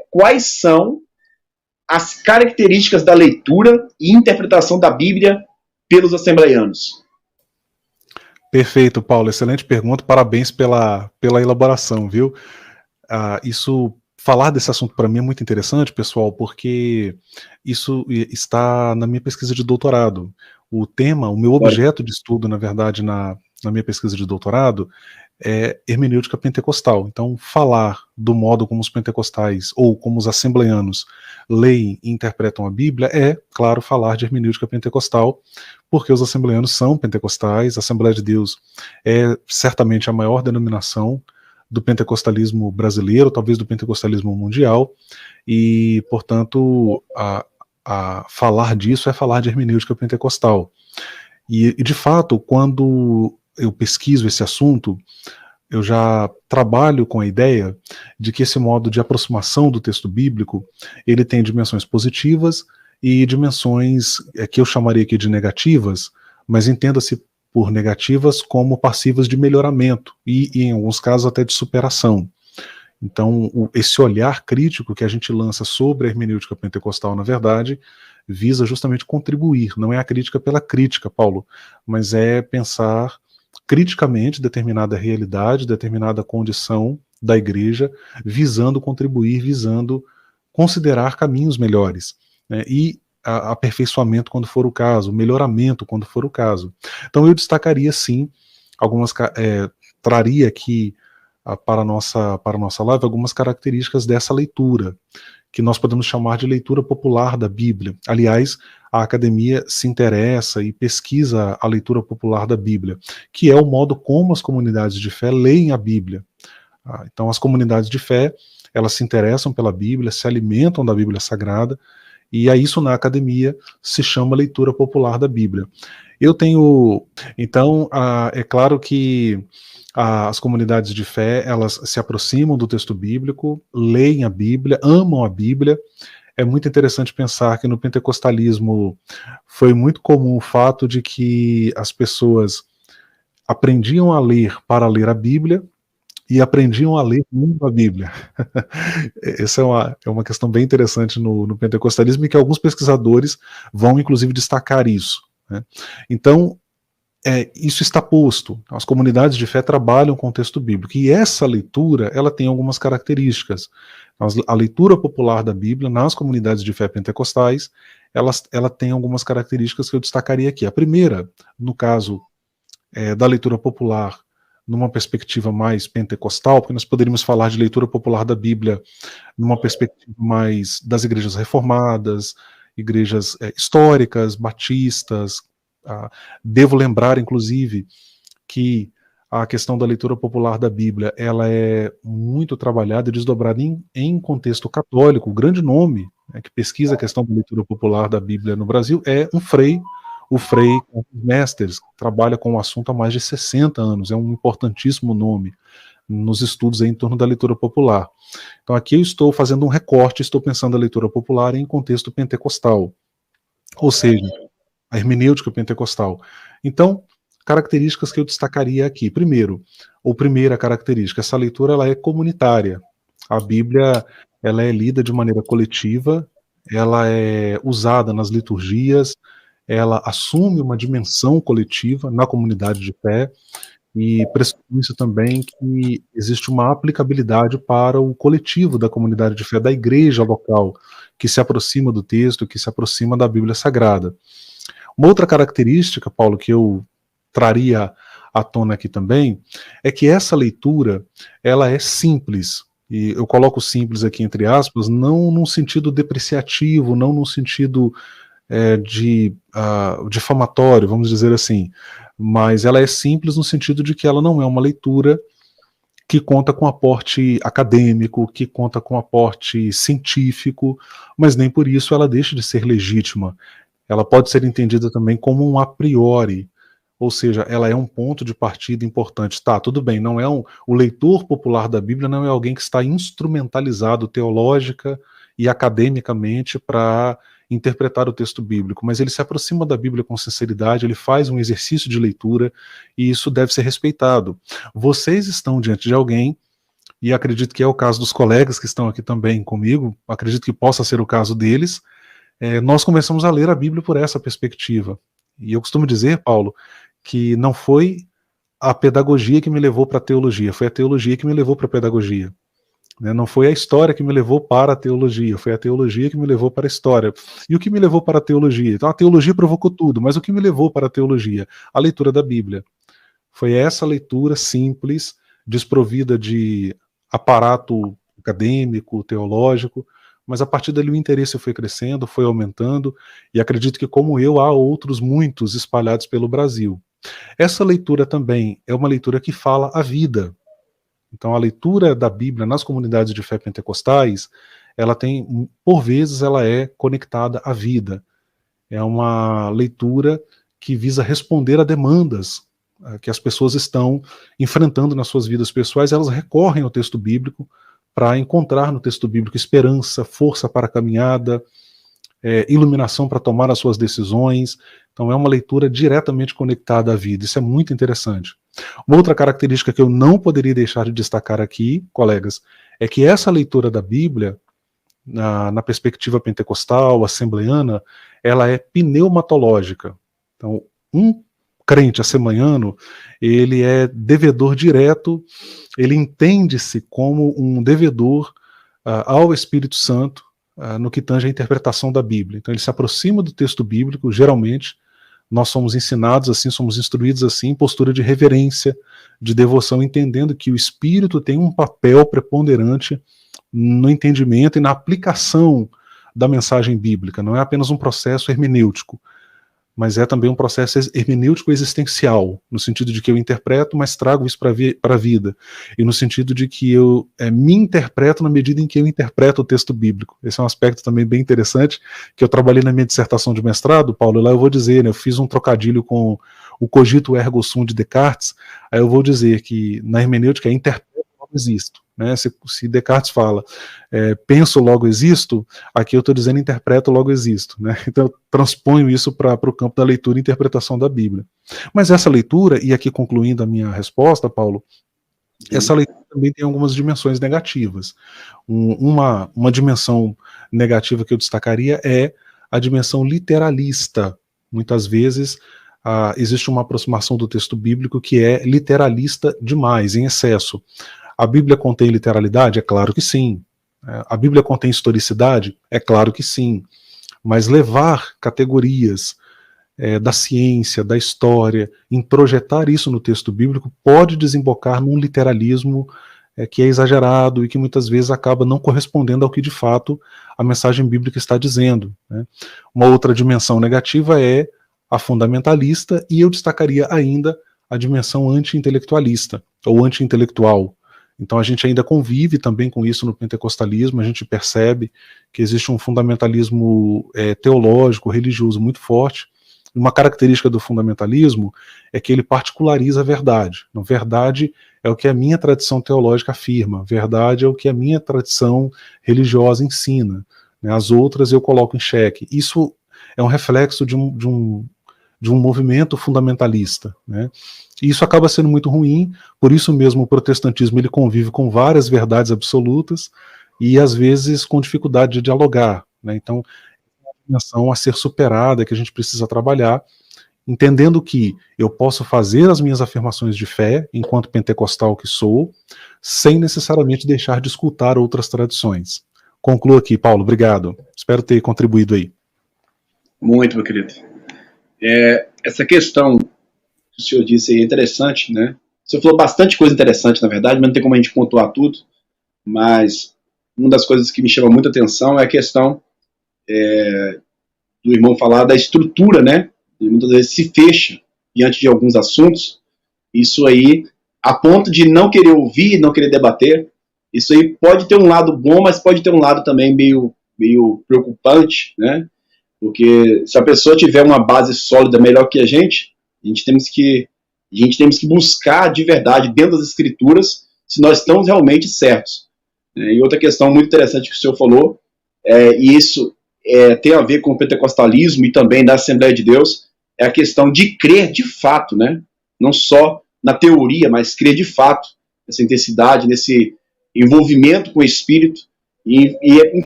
Quais são as características da leitura e interpretação da Bíblia pelos assembleianos? Perfeito, Paulo. Excelente pergunta. Parabéns pela elaboração, viu? Falar desse assunto para mim é muito interessante, pessoal, porque isso está na minha pesquisa de doutorado. O meu objeto de estudo, na verdade, na minha pesquisa de doutorado, é hermenêutica pentecostal. Então, falar do modo como os pentecostais ou como os assembleianos leem e interpretam a Bíblia é, claro, falar de hermenêutica pentecostal, porque os assembleianos são pentecostais, a Assembleia de Deus é certamente a maior denominação do pentecostalismo brasileiro, talvez do pentecostalismo mundial, e, portanto, falar disso é falar de hermenêutica pentecostal. E, de fato, quando eu pesquiso esse assunto, eu já trabalho com a ideia de que esse modo de aproximação do texto bíblico, ele tem dimensões positivas e dimensões que eu chamaria aqui de negativas, mas entenda-se por negativas como passivas de melhoramento e em alguns casos até de superação. Então, esse olhar crítico que a gente lança sobre a hermenêutica pentecostal, na verdade, visa justamente contribuir, não é a crítica pela crítica, Paulo, mas é pensar criticamente determinada realidade, determinada condição da igreja, visando contribuir, visando considerar caminhos melhores, né, e aperfeiçoamento quando for o caso, melhoramento quando for o caso. Então eu destacaria sim, traria aqui para a nossa live algumas características dessa leitura, que nós podemos chamar de leitura popular da Bíblia. Aliás, a academia se interessa e pesquisa a leitura popular da Bíblia, que é o modo como as comunidades de fé leem a Bíblia. Então, as comunidades de fé, elas se interessam pela Bíblia, se alimentam da Bíblia Sagrada, e a isso na academia se chama leitura popular da Bíblia. Então, é claro que as comunidades de fé, elas se aproximam do texto bíblico, leem a Bíblia, amam a Bíblia. É muito interessante pensar que no pentecostalismo foi muito comum o fato de que as pessoas aprendiam a ler para ler a Bíblia e aprendiam a ler muito a Bíblia. Essa é uma questão bem interessante no pentecostalismo e que alguns pesquisadores vão inclusive destacar isso, né? Então, isso está posto. As comunidades de fé trabalham com o texto bíblico. E essa leitura, ela tem algumas características. A leitura popular da Bíblia, nas comunidades de fé pentecostais, ela tem algumas características que eu destacaria aqui. A primeira, no caso da leitura popular, numa perspectiva mais pentecostal, porque nós poderíamos falar de leitura popular da Bíblia numa perspectiva mais das igrejas reformadas, igrejas históricas, batistas. Devo lembrar, inclusive, que a questão da leitura popular da Bíblia, ela é muito trabalhada e desdobrada em contexto católico. O grande nome, né, que pesquisa a questão da leitura popular da Bíblia no Brasil é o Frei Mestres, que trabalha com o assunto há mais de 60 anos, é um importantíssimo nome nos estudos em torno da leitura popular. Então aqui eu estou fazendo um recorte, estou pensando a leitura popular em contexto pentecostal, ou seja, a hermenêutica pentecostal. Então, características que eu destacaria aqui. Primeira característica, essa leitura ela é comunitária. A Bíblia ela é lida de maneira coletiva, ela é usada nas liturgias, ela assume uma dimensão coletiva na comunidade de fé e pressupõe-se também que existe uma aplicabilidade para o coletivo da comunidade de fé, da igreja local, que se aproxima do texto, que se aproxima da Bíblia Sagrada. Uma outra característica, Paulo, que eu traria à tona aqui também, é que essa leitura, ela é simples, e eu coloco simples aqui entre aspas, não num sentido depreciativo, não num sentido difamatório, vamos dizer assim, mas ela é simples no sentido de que ela não é uma leitura que conta com aporte acadêmico, que conta com aporte científico, mas nem por isso ela deixa de ser legítima. Ela pode ser entendida também como um a priori, ou seja, ela é um ponto de partida importante. Tá, tudo bem, não é o leitor popular da Bíblia não é alguém que está instrumentalizado teológica e academicamente para interpretar o texto bíblico, mas ele se aproxima da Bíblia com sinceridade, ele faz um exercício de leitura e isso deve ser respeitado. Vocês estão diante de alguém, e acredito que é o caso dos colegas que estão aqui também comigo, acredito que possa ser o caso deles, nós começamos a ler a Bíblia por essa perspectiva. E eu costumo dizer, Paulo, que não foi a pedagogia que me levou para a teologia, foi a teologia que me levou para a pedagogia. Não foi a história que me levou para a teologia, foi a teologia que me levou para a história. E o que me levou para a teologia? Então a teologia provocou tudo, mas o que me levou para a teologia? A leitura da Bíblia. Foi essa leitura simples, desprovida de aparato acadêmico, teológico, mas a partir dali o interesse foi crescendo, foi aumentando, e acredito que, como eu, há outros muitos espalhados pelo Brasil. Essa leitura também é uma leitura que fala a vida. Então a leitura da Bíblia nas comunidades de fé pentecostais, ela tem, por vezes, ela é conectada à vida. É uma leitura que visa responder a demandas que as pessoas estão enfrentando nas suas vidas pessoais. Elas recorrem ao texto bíblico para encontrar no texto bíblico esperança, força para a caminhada, iluminação para tomar as suas decisões. Então é uma leitura diretamente conectada à vida. Isso é muito interessante. Uma outra característica que eu não poderia deixar de destacar aqui, colegas, é que essa leitura da Bíblia, na perspectiva pentecostal, assembleana, ela é pneumatológica. Então, um crente assembleano, ele é devedor direto, ele entende-se como um devedor ao Espírito Santo no que tange a interpretação da Bíblia. Então ele se aproxima do texto bíblico, geralmente nós somos ensinados assim, somos instruídos assim, em postura de reverência, de devoção, entendendo que o Espírito tem um papel preponderante no entendimento e na aplicação da mensagem bíblica. Não é apenas um processo hermenêutico, mas é também um processo hermenêutico existencial, no sentido de que eu interpreto, mas trago isso para a vida, e no sentido de que eu me interpreto na medida em que eu interpreto o texto bíblico. Esse é um aspecto também bem interessante, que eu trabalhei na minha dissertação de mestrado, Paulo, e lá eu vou dizer, eu fiz um trocadilho com o cogito ergo sum de Descartes, aí eu vou dizer que na hermenêutica é interpreto logo existo. Se Descartes fala penso logo existo, aqui eu estou dizendo interpreto logo existo. Então eu transponho isso para o campo da leitura e interpretação da Bíblia. Mas essa leitura, e aqui concluindo a minha resposta, Paulo, essa leitura também tem algumas dimensões negativas. Uma dimensão negativa que eu destacaria é a dimensão literalista. Muitas vezes existe uma aproximação do texto bíblico que é literalista demais, em excesso. A Bíblia contém literalidade? É claro que sim. A Bíblia contém historicidade? É claro que sim. Mas levar categorias da ciência, da história, introjetar isso no texto bíblico pode desembocar num literalismo que é exagerado e que muitas vezes acaba não correspondendo ao que de fato a mensagem bíblica está dizendo. Uma outra dimensão negativa é a fundamentalista, e eu destacaria ainda a dimensão anti-intelectualista ou anti-intelectual. Então a gente ainda convive também com isso no pentecostalismo, a gente percebe que existe um fundamentalismo teológico, religioso muito forte. Uma característica do fundamentalismo é que ele particulariza a verdade. Então, verdade é o que a minha tradição teológica afirma, verdade é o que a minha tradição religiosa ensina. As outras eu coloco em xeque. Isso é um reflexo de um movimento fundamentalista, E isso acaba sendo muito ruim, por isso mesmo o protestantismo ele convive com várias verdades absolutas e às vezes com dificuldade de dialogar, Então, é uma dimensão a ser superada, que a gente precisa trabalhar, entendendo que eu posso fazer as minhas afirmações de fé, enquanto pentecostal que sou, sem necessariamente deixar de escutar outras tradições. Concluo aqui, Paulo, obrigado. Espero ter contribuído aí. Muito, meu querido. Essa questão que o senhor disse aí é interessante, O senhor falou bastante coisa interessante, na verdade, mas não tem como a gente pontuar tudo. Mas uma das coisas que me chama muita atenção é a questão do irmão falar da estrutura, E muitas vezes se fecha diante de alguns assuntos. Isso aí, a ponto de não querer ouvir, não querer debater. Isso aí pode ter um lado bom, mas pode ter um lado também meio preocupante, Porque se a pessoa tiver uma base sólida melhor que a gente temos que buscar de verdade dentro das escrituras se nós estamos realmente certos. E outra questão muito interessante que o senhor falou, e isso tem a ver com o pentecostalismo e também da Assembleia de Deus, é a questão de crer de fato, Não só na teoria, mas crer de fato, nessa intensidade, envolvimento com o Espírito, e